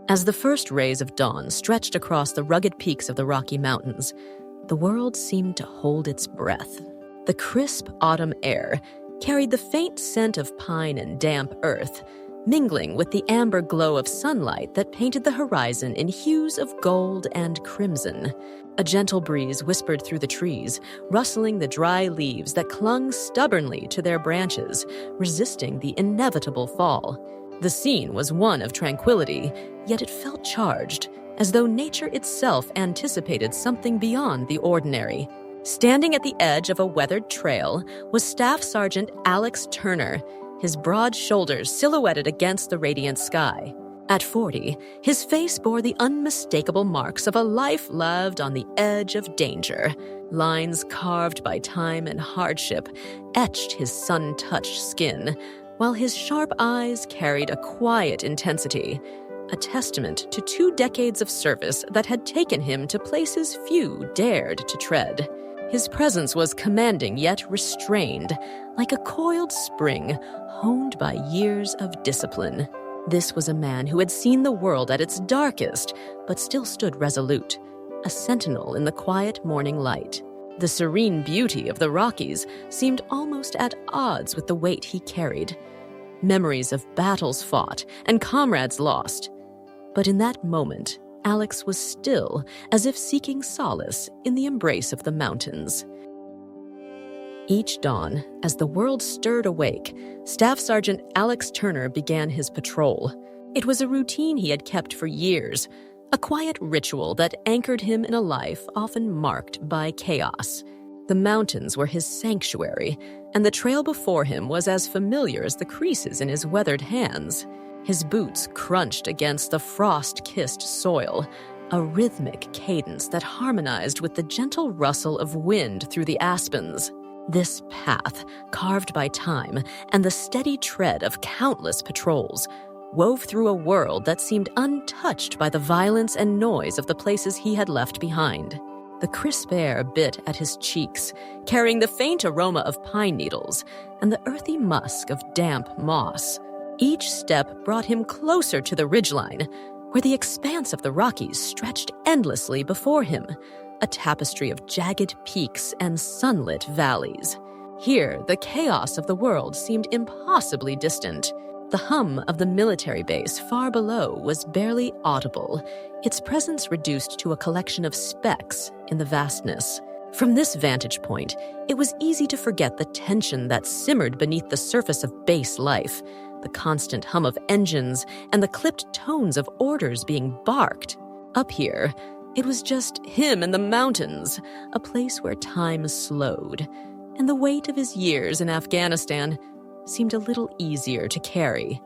As the first rays of dawn stretched across the rugged peaks of the Rocky Mountains, the world seemed to hold its breath. The crisp autumn air carried the faint scent of pine and damp earth, mingling with the amber glow of sunlight that painted the horizon in hues of gold and crimson. A gentle breeze whispered through the trees, rustling the dry leaves that clung stubbornly to their branches, resisting the inevitable fall. The scene was one of tranquility, yet it felt charged, as though nature itself anticipated something beyond the ordinary. Standing at the edge of a weathered trail was Staff Sergeant Alex Turner, his broad shoulders silhouetted against the radiant sky. At 40, his face bore the unmistakable marks of a life lived on the edge of danger. Lines carved by time and hardship etched his sun-touched skin, while his sharp eyes carried a quiet intensity, a testament to 2 decades of service that had taken him to places few dared to tread. His presence was commanding yet restrained, like a coiled spring honed by years of discipline. This was a man who had seen the world at its darkest, but still stood resolute, a sentinel in the quiet morning light. The serene beauty of the Rockies seemed almost at odds with the weight he carried. Memories of battles fought and comrades lost. But in that moment, Alex was still, as if seeking solace in the embrace of the mountains. Each dawn, as the world stirred awake, Staff Sergeant Alex Turner began his patrol. It was a routine he had kept for years, a quiet ritual that anchored him in a life often marked by chaos. The mountains were his sanctuary, and the trail before him was as familiar as the creases in his weathered hands. His boots crunched against the frost-kissed soil, a rhythmic cadence that harmonized with the gentle rustle of wind through the aspens. This path, carved by time and the steady tread of countless patrols, wove through a world that seemed untouched by the violence and noise of the places he had left behind. The crisp air bit at his cheeks, carrying the faint aroma of pine needles and the earthy musk of damp moss. Each step brought him closer to the ridgeline, where the expanse of the Rockies stretched endlessly before him, a tapestry of jagged peaks and sunlit valleys. Here, the chaos of the world seemed impossibly distant. The hum of the military base far below was barely audible, its presence reduced to a collection of specks in the vastness. From this vantage point, it was easy to forget the tension that simmered beneath the surface of base life, the constant hum of engines and the clipped tones of orders being barked. Up here, it was just him and the mountains, a place where time slowed, and the weight of his years in Afghanistan seemed a little easier to carry.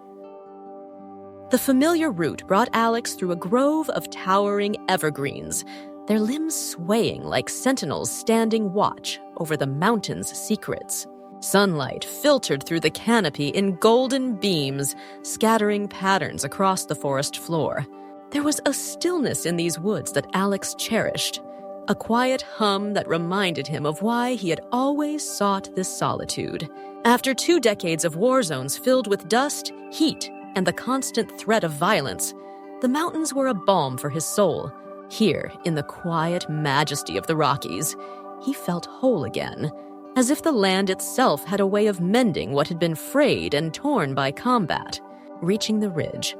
The familiar route brought Alex through a grove of towering evergreens, their limbs swaying like sentinels standing watch over the mountain's secrets. Sunlight filtered through the canopy in golden beams, scattering patterns across the forest floor. There was a stillness in these woods that Alex cherished, a quiet hum that reminded him of why he had always sought this solitude. After 2 decades of war zones filled with dust, heat, and the constant threat of violence, the mountains were a balm for his soul. Here, in the quiet majesty of the Rockies, he felt whole again, as if the land itself had a way of mending what had been frayed and torn by combat. Reaching the ridge,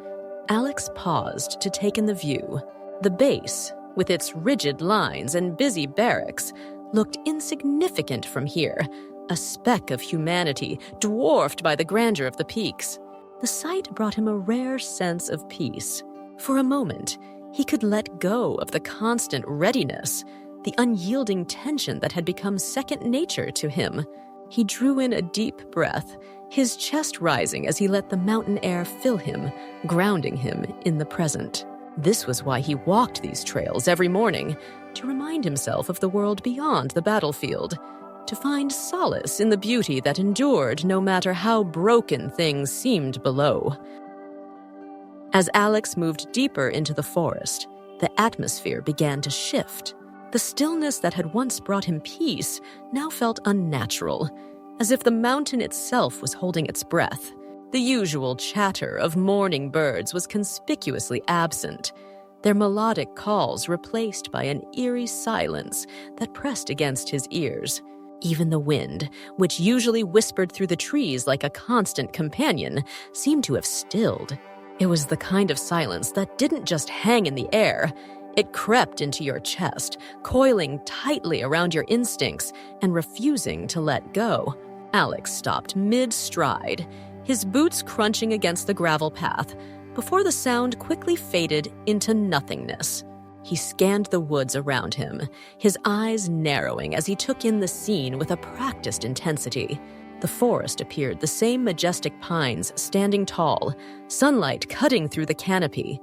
Alex paused to take in the view. The base, with its rigid lines and busy barracks, looked insignificant from here, a speck of humanity dwarfed by the grandeur of the peaks. The sight brought him a rare sense of peace. For a moment, he could let go of the constant readiness, the unyielding tension that had become second nature to him. He drew in a deep breath, his chest rising as he let the mountain air fill him, grounding him in the present. This was why he walked these trails every morning, to remind himself of the world beyond the battlefield, to find solace in the beauty that endured no matter how broken things seemed below. As Alex moved deeper into the forest, the atmosphere began to shift. The stillness that had once brought him peace now felt unnatural, as if the mountain itself was holding its breath. The usual chatter of morning birds was conspicuously absent, their melodic calls replaced by an eerie silence that pressed against his ears. Even the wind, which usually whispered through the trees like a constant companion, seemed to have stilled. It was the kind of silence that didn't just hang in the air. It crept into your chest, coiling tightly around your instincts and refusing to let go. Alex stopped mid-stride, his boots crunching against the gravel path, before the sound quickly faded into nothingness. He scanned the woods around him, his eyes narrowing as he took in the scene with a practiced intensity. The forest appeared the same majestic pines standing tall, sunlight cutting through the canopy.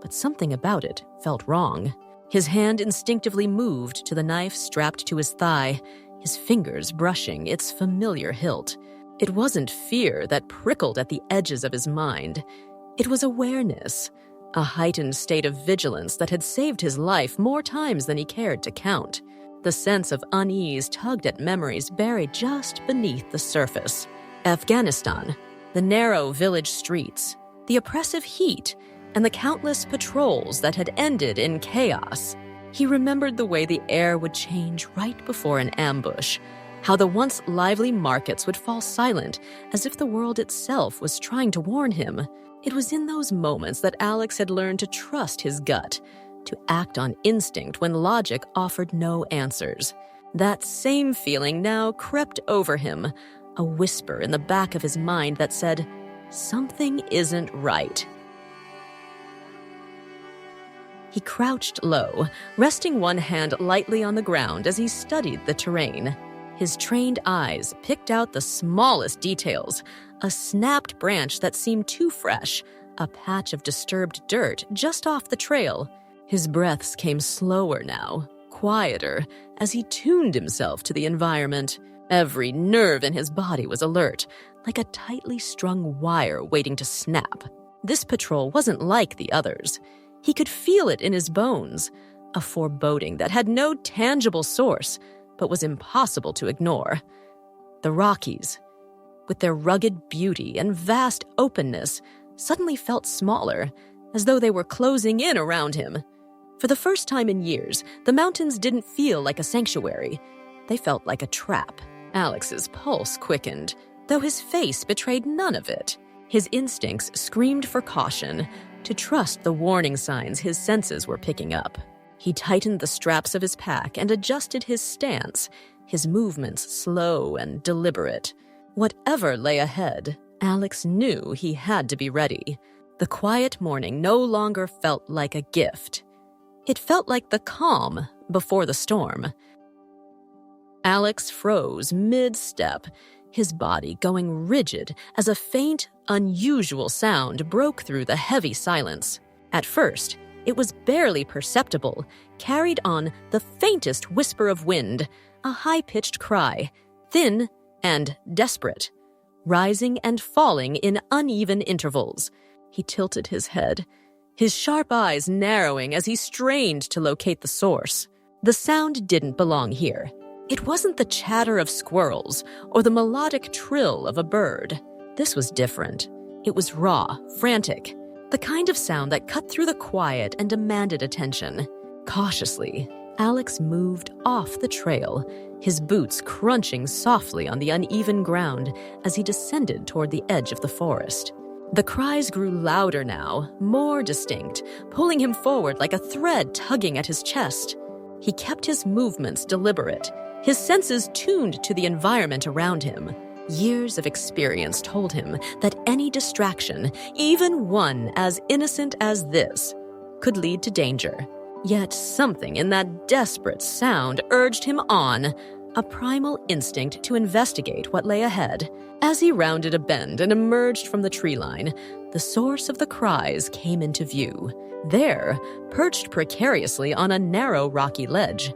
But something about it felt wrong. His hand instinctively moved to the knife strapped to his thigh, his fingers brushing its familiar hilt. It wasn't fear that prickled at the edges of his mind. It was awareness, a heightened state of vigilance that had saved his life more times than he cared to count. The sense of unease tugged at memories buried just beneath the surface. Afghanistan, the narrow village streets, the oppressive heat, and the countless patrols that had ended in chaos. He remembered the way the air would change right before an ambush, how the once lively markets would fall silent as if the world itself was trying to warn him. It was in those moments that Alex had learned to trust his gut, to act on instinct when logic offered no answers. That same feeling now crept over him, a whisper in the back of his mind that said, "Something isn't right." He crouched low, resting one hand lightly on the ground as he studied the terrain. His trained eyes picked out the smallest details, a snapped branch that seemed too fresh, a patch of disturbed dirt just off the trail. His breaths came slower now, quieter, as he tuned himself to the environment. Every nerve in his body was alert, like a tightly strung wire waiting to snap. This patrol wasn't like the others. He could feel it in his bones, a foreboding that had no tangible source, but was impossible to ignore. The Rockies, with their rugged beauty and vast openness, suddenly felt smaller, as though they were closing in around him. For the first time in years, the mountains didn't feel like a sanctuary. They felt like a trap. Alex's pulse quickened, though his face betrayed none of it. His instincts screamed for caution, to trust the warning signs his senses were picking up. He tightened the straps of his pack and adjusted his stance, his movements slow and deliberate. Whatever lay ahead, Alex knew he had to be ready. The quiet morning no longer felt like a gift. It felt like the calm before the storm. Alex froze mid-step, his body going rigid as a faint, unusual sound broke through the heavy silence. At first, it was barely perceptible, carried on the faintest whisper of wind, a high-pitched cry, thin and desperate, rising and falling in uneven intervals. He tilted his head, his sharp eyes narrowing as he strained to locate the source. The sound didn't belong here. It wasn't the chatter of squirrels or the melodic trill of a bird. This was different. It was raw, frantic, the kind of sound that cut through the quiet and demanded attention. Cautiously, Alex moved off the trail, his boots crunching softly on the uneven ground as he descended toward the edge of the forest. The cries grew louder now, more distinct, pulling him forward like a thread tugging at his chest. He kept his movements deliberate, his senses tuned to the environment around him. Years of experience told him that any distraction, even one as innocent as this, could lead to danger. Yet something in that desperate sound urged him on, a primal instinct to investigate what lay ahead. As he rounded a bend and emerged from the tree line, the source of the cries came into view. There, perched precariously on a narrow rocky ledge,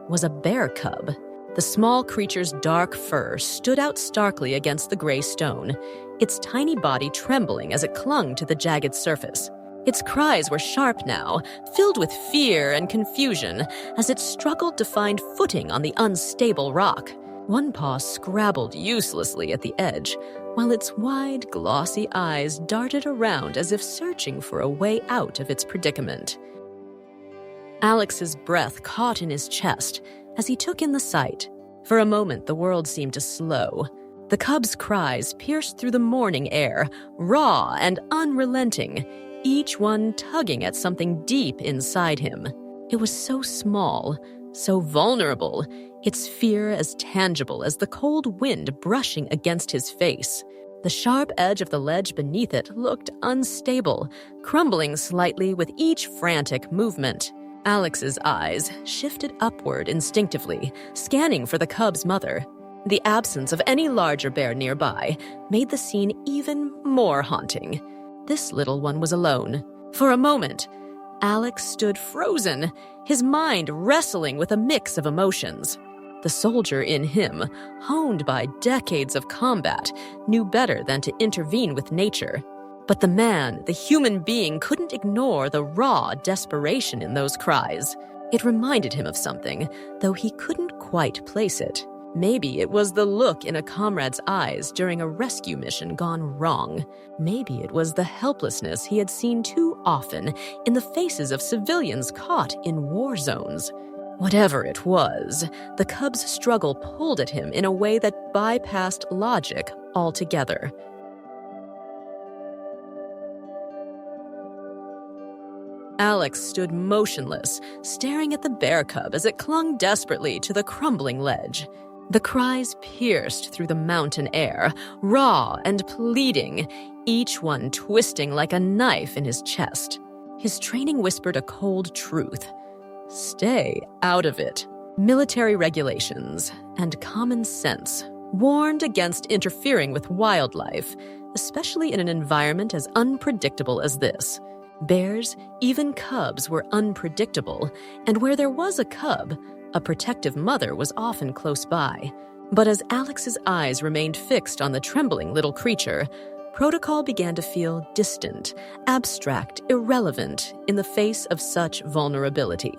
was a bear cub. The small creature's dark fur stood out starkly against the gray stone, its tiny body trembling as it clung to the jagged surface. Its cries were sharp now, filled with fear and confusion, as it struggled to find footing on the unstable rock. One paw scrabbled uselessly at the edge, while its wide, glossy eyes darted around as if searching for a way out of its predicament. Alex's breath caught in his chest as he took in the sight. For a moment, the world seemed to slow. The cub's cries pierced through the morning air, raw and unrelenting, each one tugging at something deep inside him. It was so small, so vulnerable, its fear as tangible as the cold wind brushing against his face. The sharp edge of the ledge beneath it looked unstable, crumbling slightly with each frantic movement. Alex's eyes shifted upward instinctively, scanning for the cub's mother. The absence of any larger bear nearby made the scene even more haunting. This little one was alone. For a moment, Alex stood frozen, his mind wrestling with a mix of emotions. The soldier in him, honed by decades of combat, knew better than to intervene with nature. But the man, the human being, couldn't ignore the raw desperation in those cries. It reminded him of something, though he couldn't quite place it. Maybe it was the look in a comrade's eyes during a rescue mission gone wrong. Maybe it was the helplessness he had seen too often in the faces of civilians caught in war zones. Whatever it was, the cub's struggle pulled at him in a way that bypassed logic altogether. Alex stood motionless, staring at the bear cub as it clung desperately to the crumbling ledge. The cries pierced through the mountain air, raw and pleading, each one twisting like a knife in his chest. His training whispered a cold truth. Stay out of it. Military regulations and common sense warned against interfering with wildlife, especially in an environment as unpredictable as this. Bears, even cubs, were unpredictable, and where there was a cub, a protective mother was often close by. But as Alex's eyes remained fixed on the trembling little creature, protocol began to feel distant, abstract, irrelevant in the face of such vulnerability.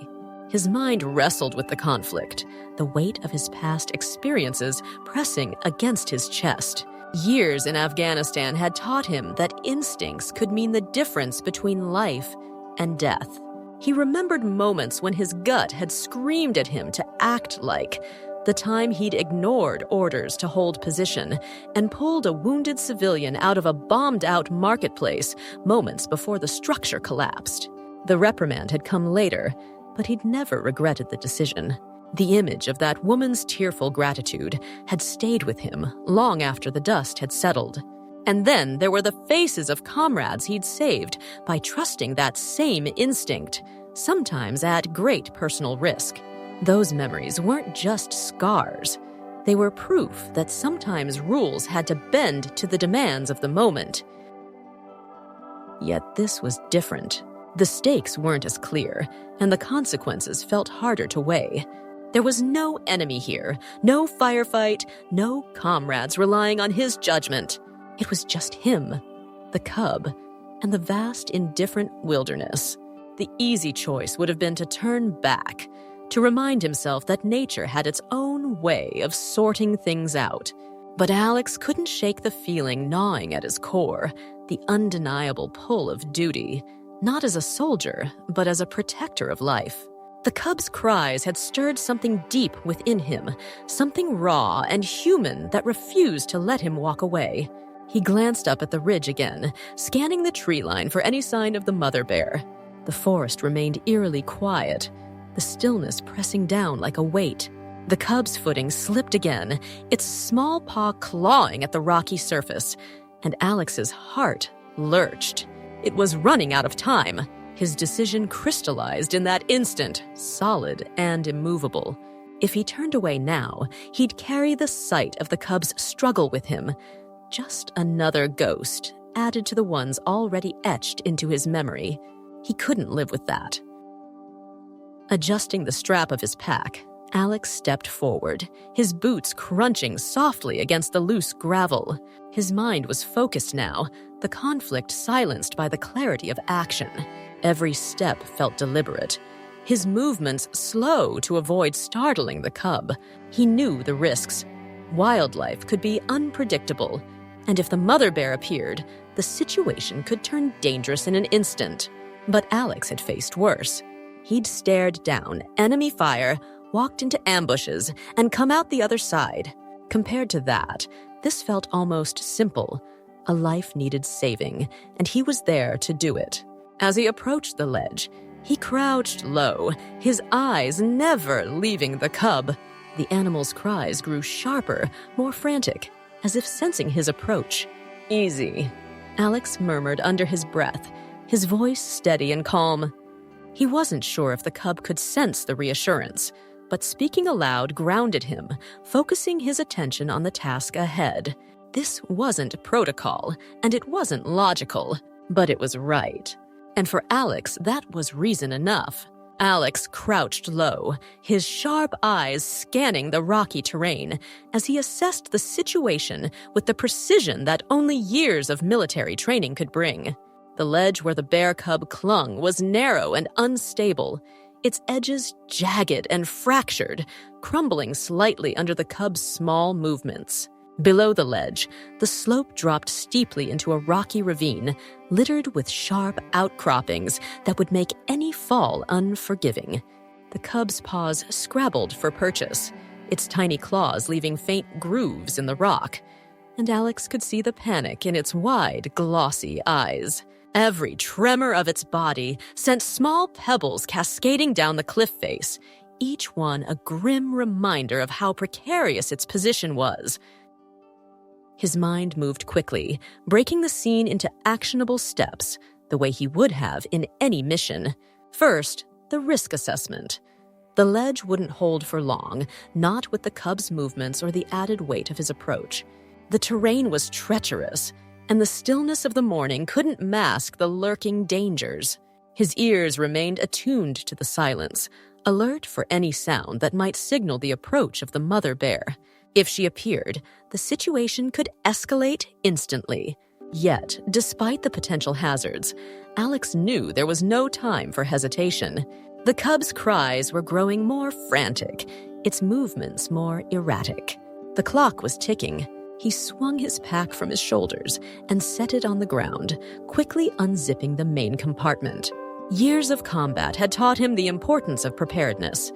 His mind wrestled with the conflict, the weight of his past experiences pressing against his chest. Years in Afghanistan had taught him that instincts could mean the difference between life and death. He remembered moments when his gut had screamed at him to act like, the time he'd ignored orders to hold position and pulled a wounded civilian out of a bombed-out marketplace moments before the structure collapsed. The reprimand had come later, but he'd never regretted the decision. The image of that woman's tearful gratitude had stayed with him long after the dust had settled. And then there were the faces of comrades he'd saved by trusting that same instinct, sometimes at great personal risk. Those memories weren't just scars. They were proof that sometimes rules had to bend to the demands of the moment. Yet this was different. The stakes weren't as clear, and the consequences felt harder to weigh. There was no enemy here, no firefight, no comrades relying on his judgment. It was just him, the cub, and the vast, indifferent wilderness. The easy choice would have been to turn back, to remind himself that nature had its own way of sorting things out. But Alex couldn't shake the feeling gnawing at his core, the undeniable pull of duty, not as a soldier, but as a protector of life. The cub's cries had stirred something deep within him, something raw and human that refused to let him walk away. He glanced up at the ridge again, scanning the tree line for any sign of the mother bear. The forest remained eerily quiet, the stillness pressing down like a weight. The cub's footing slipped again, its small paw clawing at the rocky surface, and Alex's heart lurched. It was running out of time. His decision crystallized in that instant, solid and immovable. If he turned away now, he'd carry the sight of the cub's struggle with him. Just another ghost, added to the ones already etched into his memory. He couldn't live with that. Adjusting the strap of his pack, Alex stepped forward, his boots crunching softly against the loose gravel. His mind was focused now, the conflict silenced by the clarity of action. Every step felt deliberate, his movements slow to avoid startling the cub. He knew the risks. Wildlife could be unpredictable, And if the mother bear appeared, the situation could turn dangerous in an instant. But Alex had faced worse. He'd stared down enemy fire, walked into ambushes, and come out the other side. Compared to that, this felt almost simple. A life needed saving, and he was there to do it. As he approached the ledge, he crouched low, his eyes never leaving the cub. The animal's cries grew sharper, more frantic, as if sensing his approach. "Easy," Alex murmured under his breath, his voice steady and calm. He wasn't sure if the cub could sense the reassurance, but speaking aloud grounded him, focusing his attention on the task ahead. This wasn't protocol, and it wasn't logical, but it was right. And for Alex, that was reason enough. Alex crouched low, his sharp eyes scanning the rocky terrain as he assessed the situation with the precision that only years of military training could bring. The ledge where the bear cub clung was narrow and unstable, its edges jagged and fractured, crumbling slightly under the cub's small movements. Below the ledge, the slope dropped steeply into a rocky ravine, littered with sharp outcroppings that would make any fall unforgiving. The cub's paws scrabbled for purchase, its tiny claws leaving faint grooves in the rock, and Alex could see the panic in its wide, glossy eyes. Every tremor of its body sent small pebbles cascading down the cliff face, each one a grim reminder of how precarious its position was. His mind moved quickly, breaking the scene into actionable steps, the way he would have in any mission. First, the risk assessment. The ledge wouldn't hold for long, not with the cub's movements or the added weight of his approach. The terrain was treacherous, and the stillness of the morning couldn't mask the lurking dangers. His ears remained attuned to the silence, alert for any sound that might signal the approach of the mother bear. If she appeared, the situation could escalate instantly. Yet, despite the potential hazards, Alex knew there was no time for hesitation. The cub's cries were growing more frantic, its movements more erratic. The clock was ticking. He swung his pack from his shoulders and set it on the ground, quickly unzipping the main compartment. Years of combat had taught him the importance of preparedness,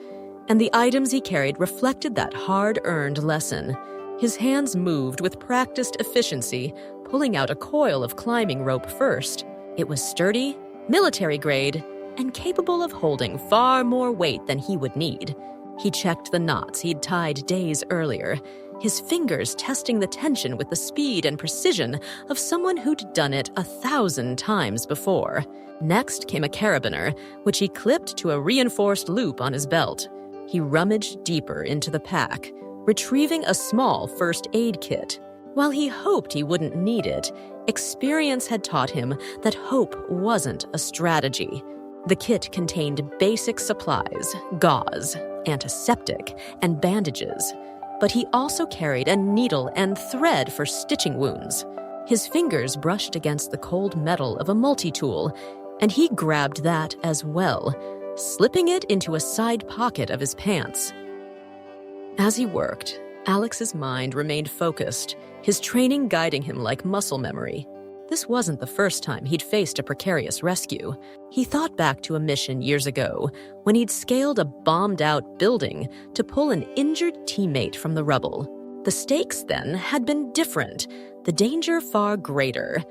and the items he carried reflected that hard-earned lesson. His hands moved with practiced efficiency, pulling out a coil of climbing rope first. It was sturdy, military-grade, and capable of holding far more weight than he would need. He checked the knots he'd tied days earlier, his fingers testing the tension with the speed and precision of someone who'd done it 1,000 times before. Next came a carabiner, which he clipped to a reinforced loop on his belt. He rummaged deeper into the pack, retrieving a small first aid kit. While he hoped he wouldn't need it, experience had taught him that hope wasn't a strategy. The kit contained basic supplies, gauze, antiseptic, and bandages, but he also carried a needle and thread for stitching wounds. His fingers brushed against the cold metal of a multi-tool, and he grabbed that as well, slipping it into a side pocket of his pants. As he worked, Alex's mind remained focused, his training guiding him like muscle memory. This wasn't the first time he'd faced a precarious rescue. He thought back to a mission years ago when he'd scaled a bombed-out building to pull an injured teammate from the rubble. The stakes then had been different, the danger far greater.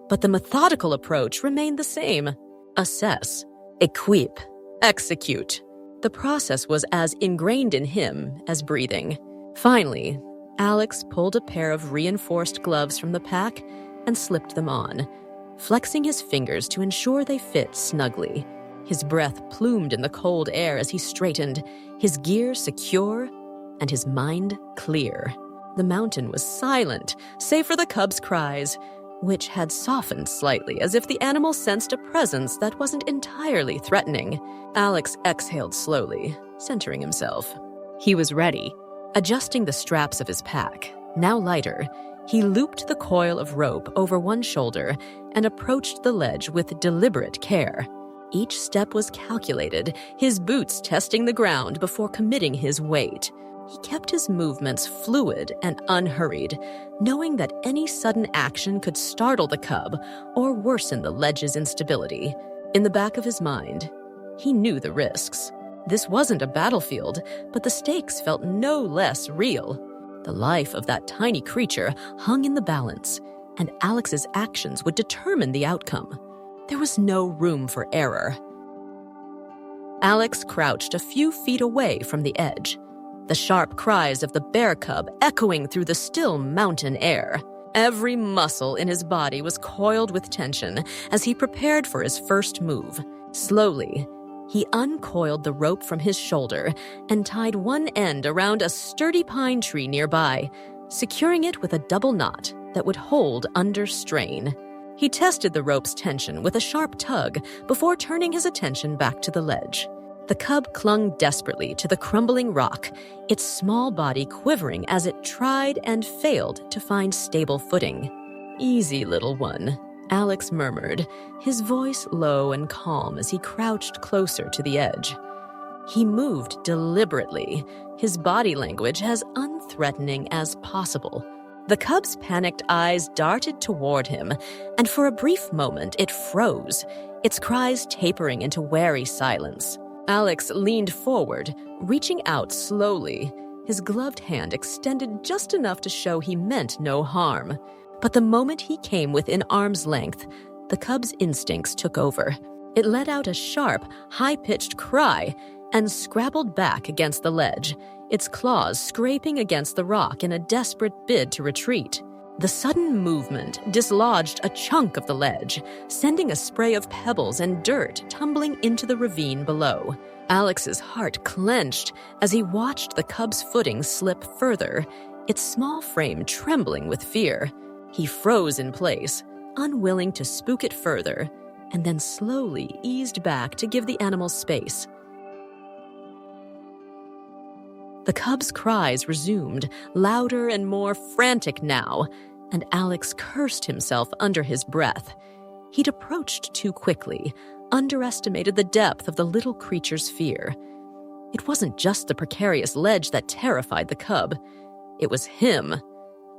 But the methodical approach remained the same. Assess, equip, execute. The process was as ingrained in him as breathing. Finally, Alex pulled a pair of reinforced gloves from the pack and slipped them on, flexing his fingers to ensure they fit snugly. His breath plumed in the cold air as he straightened, his gear secure and his mind clear. The mountain was silent, save for the cub's cries, which had softened slightly as if the animal sensed a presence that wasn't entirely threatening. Alex exhaled slowly, centering himself. He was ready. Adjusting the straps of his pack, now lighter, he looped the coil of rope over one shoulder and approached the ledge with deliberate care. Each step was calculated, his boots testing the ground before committing his weight. He kept his movements fluid and unhurried, knowing that any sudden action could startle the cub or worsen the ledge's instability. In the back of his mind, he knew the risks. This wasn't a battlefield, but the stakes felt no less real. The life of that tiny creature hung in the balance, and Alex's actions would determine the outcome. There was no room for error. Alex crouched a few feet away from the edge, the sharp cries of the bear cub echoing through the still mountain air. Every muscle in his body was coiled with tension as he prepared for his first move. Slowly, he uncoiled the rope from his shoulder and tied one end around a sturdy pine tree nearby, securing it with a double knot that would hold under strain. He tested the rope's tension with a sharp tug before turning his attention back to the ledge. The cub clung desperately to the crumbling rock, its small body quivering as it tried and failed to find stable footing. "Easy, little one," Alex murmured, his voice low and calm as he crouched closer to the edge. He moved deliberately, his body language as unthreatening as possible. The cub's panicked eyes darted toward him, and for a brief moment it froze, its cries tapering into wary silence. Alex leaned forward, reaching out slowly, his gloved hand extended just enough to show he meant no harm. But the moment he came within arm's length, the cub's instincts took over. It let out a sharp, high-pitched cry and scrabbled back against the ledge, its claws scraping against the rock in a desperate bid to retreat. The sudden movement dislodged a chunk of the ledge, sending a spray of pebbles and dirt tumbling into the ravine below. Alex's heart clenched as he watched the cub's footing slip further, its small frame trembling with fear. He froze in place, unwilling to spook it further, and then slowly eased back to give the animal space. The cub's cries resumed, louder and more frantic now, and Alex cursed himself under his breath. He'd approached too quickly, underestimated the depth of the little creature's fear. It wasn't just the precarious ledge that terrified the cub. It was him.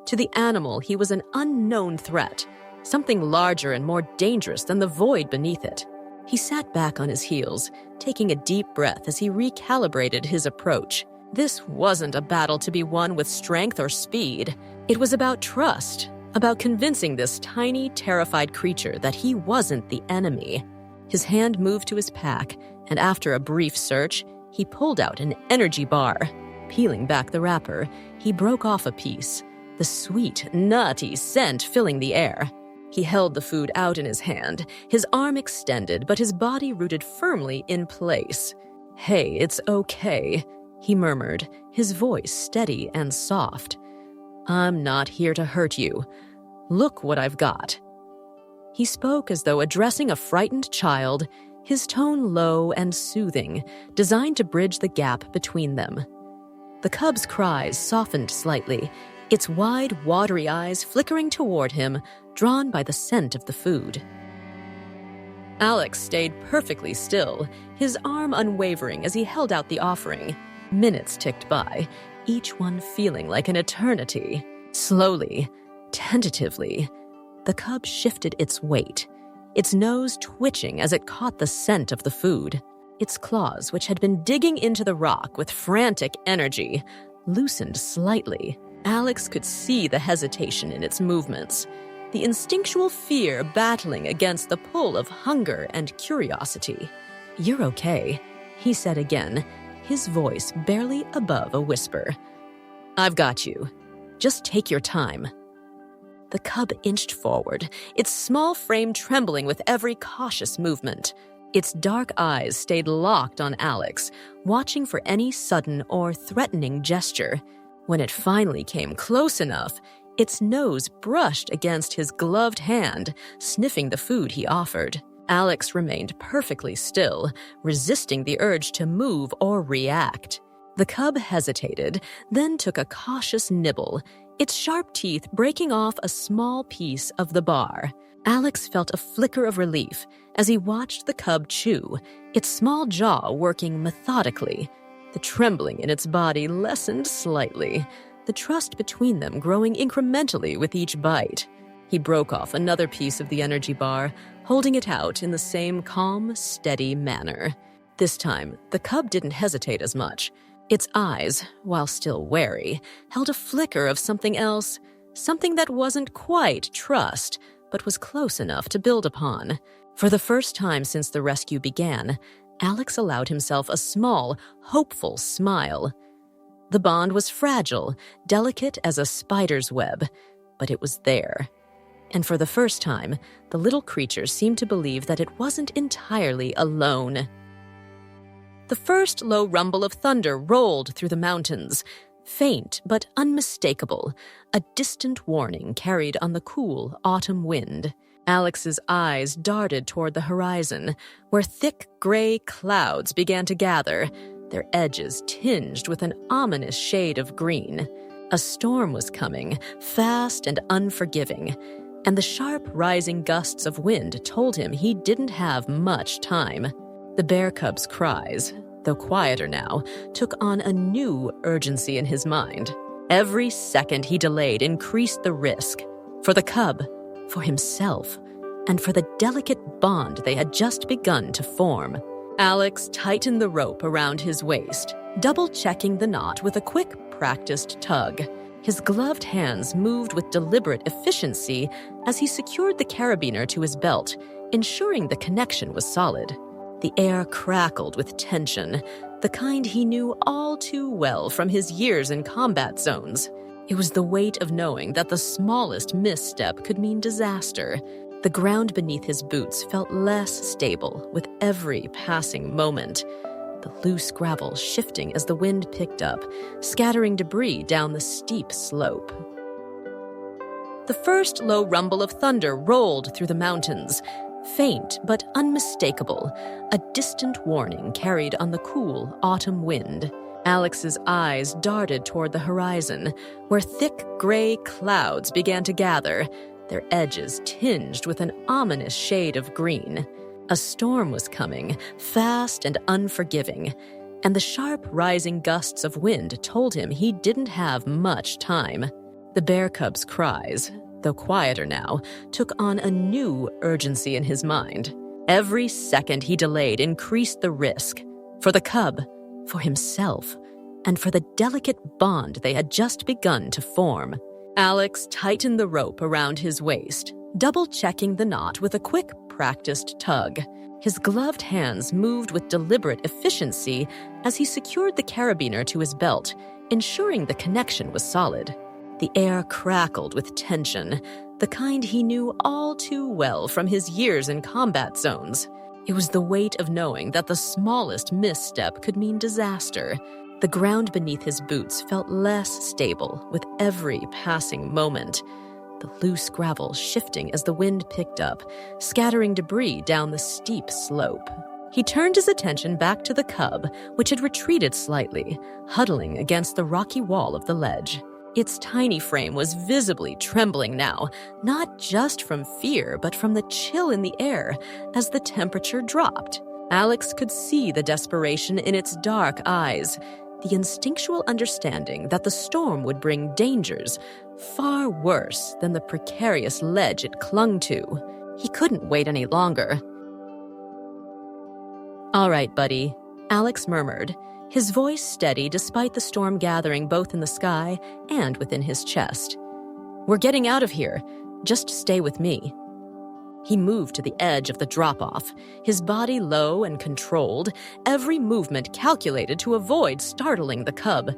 To the animal, he was an unknown threat, something larger and more dangerous than the void beneath it. He sat back on his heels, taking a deep breath as he recalibrated his approach. This wasn't a battle to be won with strength or speed. It was about trust, about convincing this tiny, terrified creature that he wasn't the enemy. His hand moved to his pack, and after a brief search, he pulled out an energy bar. Peeling back the wrapper, he broke off a piece, the sweet, nutty scent filling the air. He held the food out in his hand, his arm extended, but his body rooted firmly in place. "Hey, it's okay," he murmured, his voice steady and soft. "I'm not here to hurt you. Look what I've got." He spoke as though addressing a frightened child, his tone low and soothing, designed to bridge the gap between them. The cub's cries softened slightly, its wide, watery eyes flickering toward him, drawn by the scent of the food. Alex stayed perfectly still, his arm unwavering as he held out the offering. Minutes ticked by, each one feeling like an eternity. Slowly, tentatively, the cub shifted its weight, its nose twitching as it caught the scent of the food. Its claws, which had been digging into the rock with frantic energy, loosened slightly. Alex could see the hesitation in its movements, the instinctual fear battling against the pull of hunger and curiosity. "You're okay," he said again, his voice barely above a whisper. "I've got you. Just take your time." The cub inched forward, its small frame trembling with every cautious movement. Its dark eyes stayed locked on Alex, watching for any sudden or threatening gesture. When it finally came close enough, its nose brushed against his gloved hand, sniffing the food he offered. Alex remained perfectly still, resisting the urge to move or react. The cub hesitated, then took a cautious nibble, its sharp teeth breaking off a small piece of the bar. Alex felt a flicker of relief as he watched the cub chew, its small jaw working methodically. The trembling in its body lessened slightly, the trust between them growing incrementally with each bite. He broke off another piece of the energy bar, holding it out in the same calm, steady manner. This time, the cub didn't hesitate as much. Its eyes, while still wary, held a flicker of something else, something that wasn't quite trust, but was close enough to build upon. For the first time since the rescue began, Alex allowed himself a small, hopeful smile. The bond was fragile, delicate as a spider's web, but it was there. And for the first time, the little creature seemed to believe that it wasn't entirely alone. The first low rumble of thunder rolled through the mountains, faint but unmistakable, a distant warning carried on the cool autumn wind. Alex's eyes darted toward the horizon, where thick gray clouds began to gather, their edges tinged with an ominous shade of green. A storm was coming, fast and unforgiving, and the sharp rising gusts of wind told him he didn't have much time. The bear cub's cries, though quieter now, took on a new urgency in his mind. Every second he delayed increased the risk. For the cub, for himself, and for the delicate bond they had just begun to form. Alex tightened the rope around his waist, double-checking the knot with a quick, practiced tug. His gloved hands moved with deliberate efficiency as he secured the carabiner to his belt, ensuring the connection was solid. The air crackled with tension, the kind he knew all too well from his years in combat zones. It was the weight of knowing that the smallest misstep could mean disaster. The ground beneath his boots felt less stable with every passing moment, the loose gravel shifting as the wind picked up, scattering debris down the steep slope. The first low rumble of thunder rolled through the mountains, faint but unmistakable, a distant warning carried on the cool autumn wind. Alex's eyes darted toward the horizon, where thick gray clouds began to gather, their edges tinged with an ominous shade of green. A storm was coming, fast and unforgiving, and the sharp rising gusts of wind told him he didn't have much time. The bear cub's cries, though quieter now, took on a new urgency in his mind. Every second he delayed increased the risk. For the cub, for himself, and for the delicate bond they had just begun to form. Alex tightened the rope around his waist, double-checking the knot with a quick, practiced tug. His gloved hands moved with deliberate efficiency as he secured the carabiner to his belt, ensuring the connection was solid. The air crackled with tension, the kind he knew all too well from his years in combat zones. It was the weight of knowing that the smallest misstep could mean disaster. The ground beneath his boots felt less stable with every passing moment, the loose gravel shifting as the wind picked up, scattering debris down the steep slope. He turned his attention back to the cub, which had retreated slightly, huddling against the rocky wall of the ledge. Its tiny frame was visibly trembling now, not just from fear, but from the chill in the air as the temperature dropped. Alex could see the desperation in its dark eyes, the instinctual understanding that the storm would bring dangers far worse than the precarious ledge it clung to. He couldn't wait any longer. "All right, buddy," Alex murmured, his voice steady despite the storm gathering both in the sky and within his chest. "We're getting out of here. Just stay with me." He moved to the edge of the drop-off, his body low and controlled, every movement calculated to avoid startling the cub.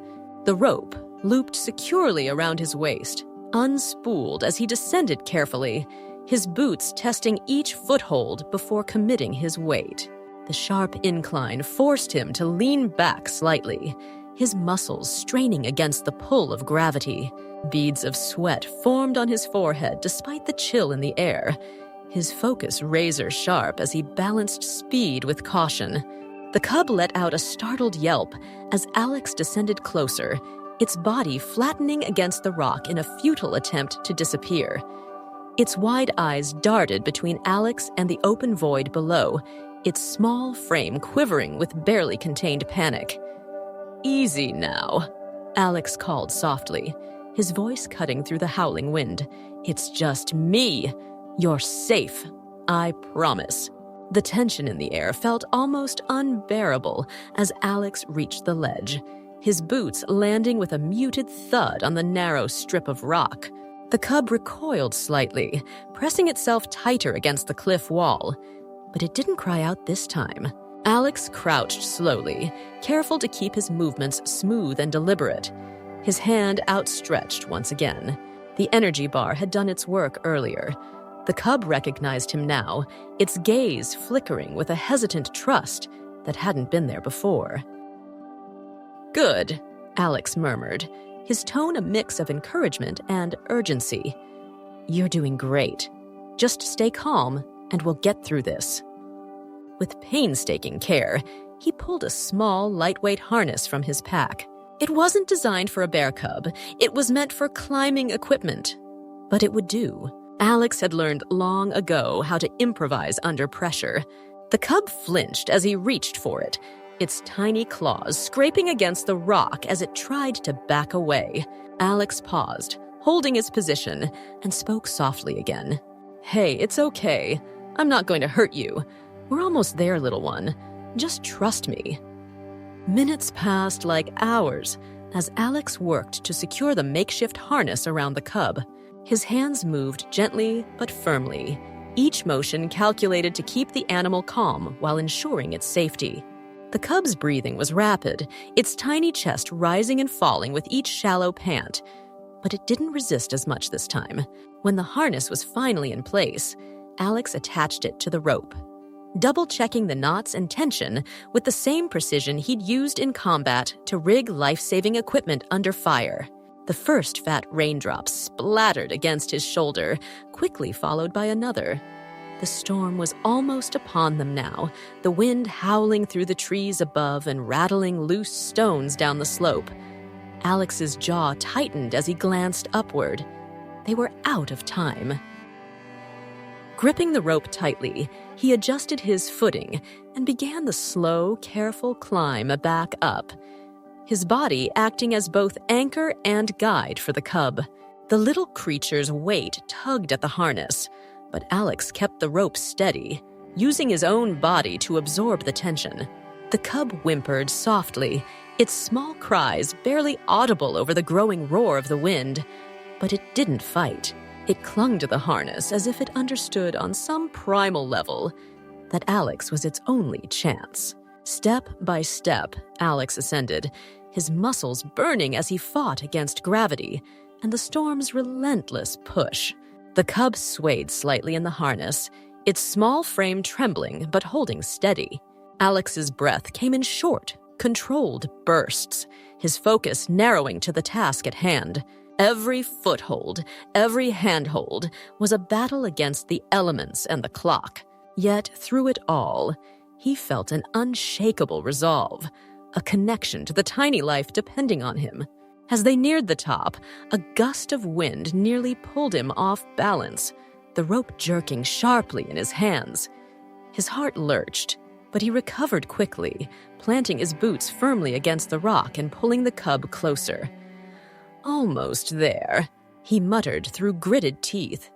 The rope, looped securely around his waist, unspooled as he descended carefully, his boots testing each foothold before committing his weight. The sharp incline forced him to lean back slightly, his muscles straining against the pull of gravity. Beads of sweat formed on his forehead despite the chill in the air, his focus razor-sharp as he balanced speed with caution. The cub let out a startled yelp as Alex descended closer, its body flattening against the rock in a futile attempt to disappear. Its wide eyes darted between Alex and the open void below, its small frame quivering with barely contained panic. Easy now, Alex called softly, his voice cutting through the howling wind. It's just me. You're safe. I promise. The tension in the air felt almost unbearable as Alex reached the ledge, his boots landing with a muted thud on the narrow strip of rock. The cub recoiled slightly, pressing itself tighter against the cliff wall. But it didn't cry out this time. Alex crouched slowly, careful to keep his movements smooth and deliberate, his hand outstretched once again. The energy bar had done its work earlier. The cub recognized him now, its gaze flickering with a hesitant trust that hadn't been there before. Good, Alex murmured, his tone a mix of encouragement and urgency. You're doing great. Just stay calm, and we'll get through this. With painstaking care, he pulled a small, lightweight harness from his pack. It wasn't designed for a bear cub. It was meant for climbing equipment. But it would do. Alex had learned long ago how to improvise under pressure. The cub flinched as he reached for it, its tiny claws scraping against the rock as it tried to back away. Alex paused, holding his position, and spoke softly again. Hey, it's okay. I'm not going to hurt you. We're almost there, little one. Just trust me. Minutes passed like hours as Alex worked to secure the makeshift harness around the cub. His hands moved gently but firmly, each motion calculated to keep the animal calm while ensuring its safety. The cub's breathing was rapid, its tiny chest rising and falling with each shallow pant. But it didn't resist as much this time. When the harness was finally in place, Alex attached it to the rope, double-checking the knots and tension with the same precision he'd used in combat to rig life-saving equipment under fire. The first fat raindrop splattered against his shoulder, quickly followed by another. The storm was almost upon them now, the wind howling through the trees above and rattling loose stones down the slope. Alex's jaw tightened as he glanced upward. They were out of time. Gripping the rope tightly, he adjusted his footing and began the slow, careful climb back up, his body acting as both anchor and guide for the cub. The little creature's weight tugged at the harness, but Alex kept the rope steady, using his own body to absorb the tension. The cub whimpered softly, its small cries barely audible over the growing roar of the wind. But it didn't fight. It clung to the harness as if it understood on some primal level that Alex was its only chance. Step by step, Alex ascended, his muscles burning as he fought against gravity and the storm's relentless push. The cub swayed slightly in the harness, its small frame trembling but holding steady. Alex's breath came in short, controlled bursts, his focus narrowing to the task at hand. Every foothold, every handhold was a battle against the elements and the clock. Yet through it all, he felt an unshakable resolve, a connection to the tiny life depending on him. As they neared the top, a gust of wind nearly pulled him off balance, the rope jerking sharply in his hands. His heart lurched, but he recovered quickly, planting his boots firmly against the rock and pulling the cub closer. Almost there, he muttered through gritted teeth.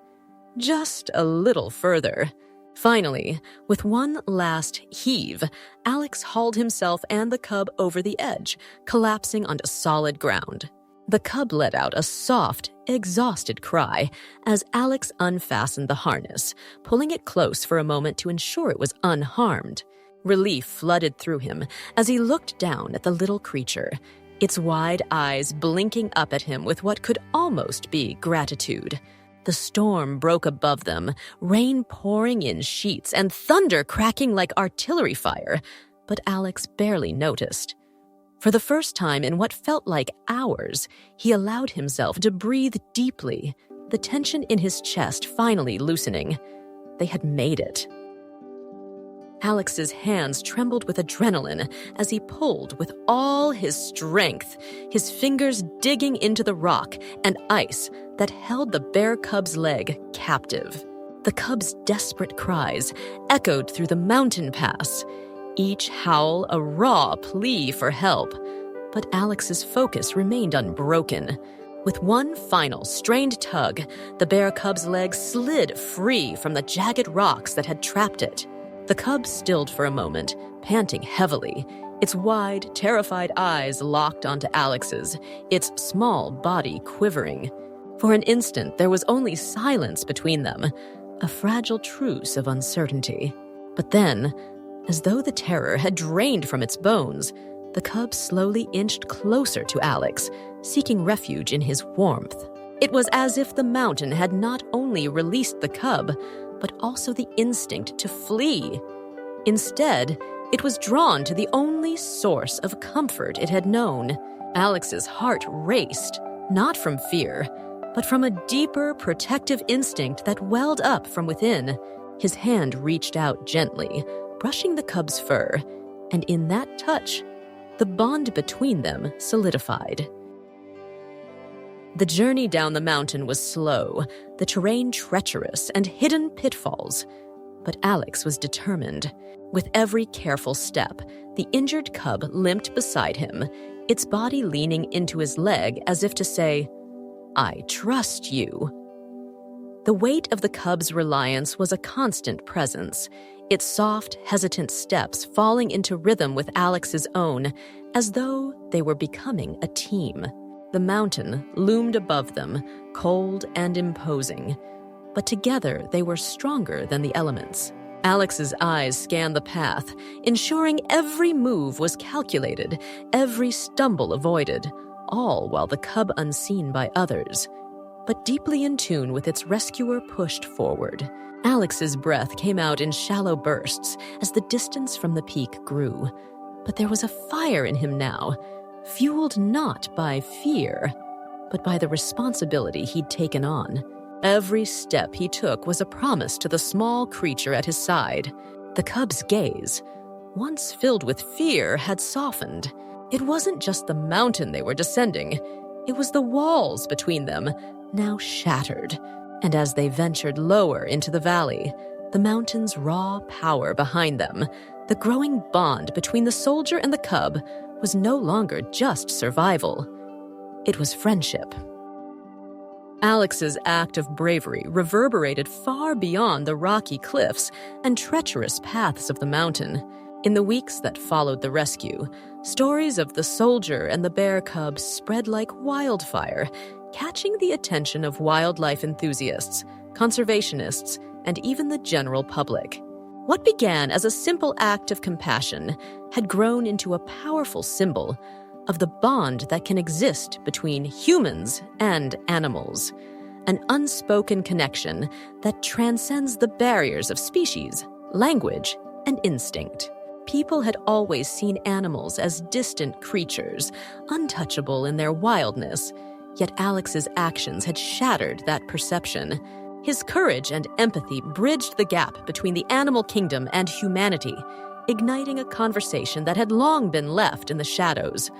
Just a little further. Finally, with one last heave, Alex hauled himself and the cub over the edge, collapsing onto solid ground. The cub let out a soft, exhausted cry as Alex unfastened the harness, pulling it close for a moment to ensure it was unharmed. Relief flooded through him as he looked down at the little creature, its wide eyes blinking up at him with what could almost be gratitude. The storm broke above them, rain pouring in sheets and thunder cracking like artillery fire, but Alex barely noticed. For the first time in what felt like hours, he allowed himself to breathe deeply, the tension in his chest finally loosening. They had made it. Alex's hands trembled with adrenaline as he pulled with all his strength, his fingers digging into the rock and ice that held the bear cub's leg captive. The cub's desperate cries echoed through the mountain pass, each howl a raw plea for help. But Alex's focus remained unbroken. With one final strained tug, the bear cub's leg slid free from the jagged rocks that had trapped it. The cub stilled for a moment, panting heavily, its wide, terrified eyes locked onto Alex's, its small body quivering. For an instant, there was only silence between them, a fragile truce of uncertainty. But then, as though the terror had drained from its bones, the cub slowly inched closer to Alex, seeking refuge in his warmth. It was as if the mountain had not only released the cub, but also the instinct to flee. Instead, it was drawn to the only source of comfort it had known. Alex's heart raced, not from fear, but from a deeper protective instinct that welled up from within. His hand reached out gently, brushing the cub's fur, and in that touch, the bond between them solidified. The journey down the mountain was slow, the terrain treacherous, and hidden pitfalls. But Alex was determined. With every careful step, the injured cub limped beside him, its body leaning into his leg as if to say, "I trust you." The weight of the cub's reliance was a constant presence, its soft, hesitant steps falling into rhythm with Alex's own, as though they were becoming a team. The mountain loomed above them, cold and imposing, but together they were stronger than the elements. Alex's eyes scanned the path, ensuring every move was calculated, every stumble avoided, all while the cub unseen by others, but deeply in tune with its rescuer pushed forward. Alex's breath came out in shallow bursts as the distance from the peak grew, but there was a fire in him now, fueled not by fear, but by the responsibility he'd taken on. Every step he took was a promise to the small creature at his side. The cub's gaze, once filled with fear, had softened. It wasn't just the mountain they were descending, it was the walls between them, now shattered. And as they ventured lower into the valley, the mountain's raw power behind them, the growing bond between the soldier and the cub, was no longer just survival. It was friendship. Alex's act of bravery reverberated far beyond the rocky cliffs and treacherous paths of the mountain. In the weeks that followed the rescue, stories of the soldier and the bear cub spread like wildfire, catching the attention of wildlife enthusiasts, conservationists, and even the general public. What began as a simple act of compassion had grown into a powerful symbol of the bond that can exist between humans and animals, an unspoken connection that transcends the barriers of species, language, and instinct. People had always seen animals as distant creatures, untouchable in their wildness, yet Alex's actions had shattered that perception. His courage and empathy bridged the gap between the animal kingdom and humanity, igniting a conversation that had long been left in the shadows.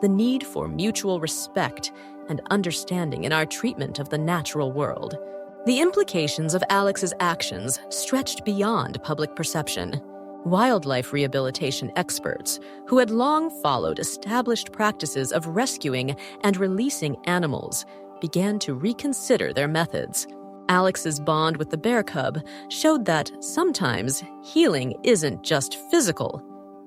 The need for mutual respect and understanding in our treatment of the natural world. The implications of Alex's actions stretched beyond public perception. Wildlife rehabilitation experts, who had long followed established practices of rescuing and releasing animals, began to reconsider their methods. Alex's bond with the bear cub showed that sometimes healing isn't just physical,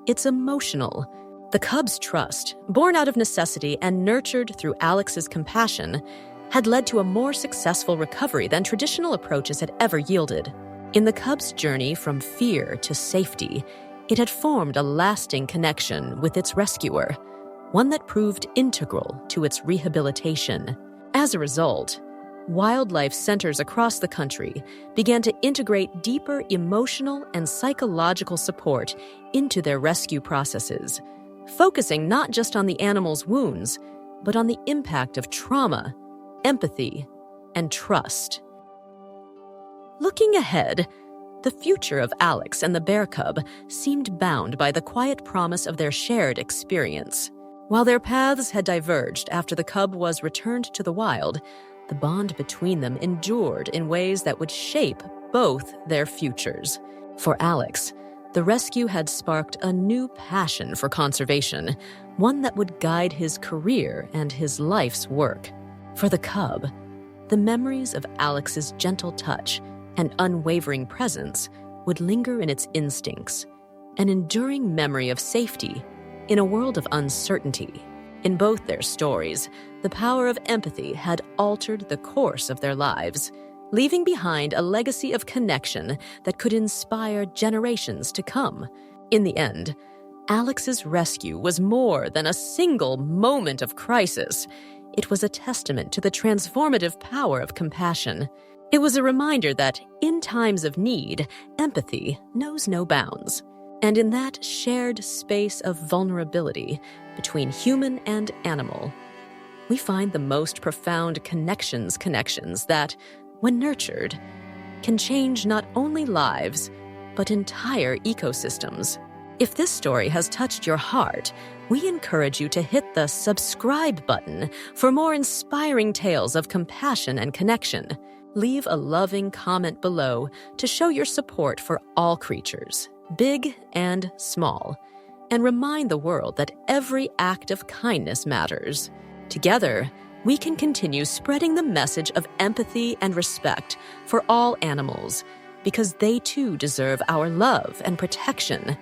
it's emotional. The cub's trust, born out of necessity and nurtured through Alex's compassion, had led to a more successful recovery than traditional approaches had ever yielded. In the cub's journey from fear to safety, it had formed a lasting connection with its rescuer, one that proved integral to its rehabilitation. As a result, wildlife centers across the country began to integrate deeper emotional and psychological support into their rescue processes, focusing not just on the animal's wounds, but on the impact of trauma, empathy, and trust. Looking ahead, the future of Alex and the bear cub seemed bound by the quiet promise of their shared experience. While their paths had diverged after the cub was returned to the wild, the bond between them endured in ways that would shape both their futures. For Alex, The rescue had sparked a new passion for conservation, one that would guide his career and his life's work. For the cub, the memories of Alex's gentle touch and unwavering presence would linger in its instincts, an enduring memory of safety in a world of uncertainty. In both their stories, the power of empathy had altered the course of their lives, leaving behind a legacy of connection that could inspire generations to come. In the end, Alex's rescue was more than a single moment of crisis. It was a testament to the transformative power of compassion. It was a reminder that, in times of need, empathy knows no bounds. And in that shared space of vulnerability between human and animal, we find the most profound connections that, when nurtured, can change not only lives, but entire ecosystems. If this story has touched your heart, we encourage you to hit the subscribe button for more inspiring tales of compassion and connection. Leave a loving comment below to show your support for all creatures, big and small, and remind the world that every act of kindness matters. Together, we can continue spreading the message of empathy and respect for all animals, because they too deserve our love and protection.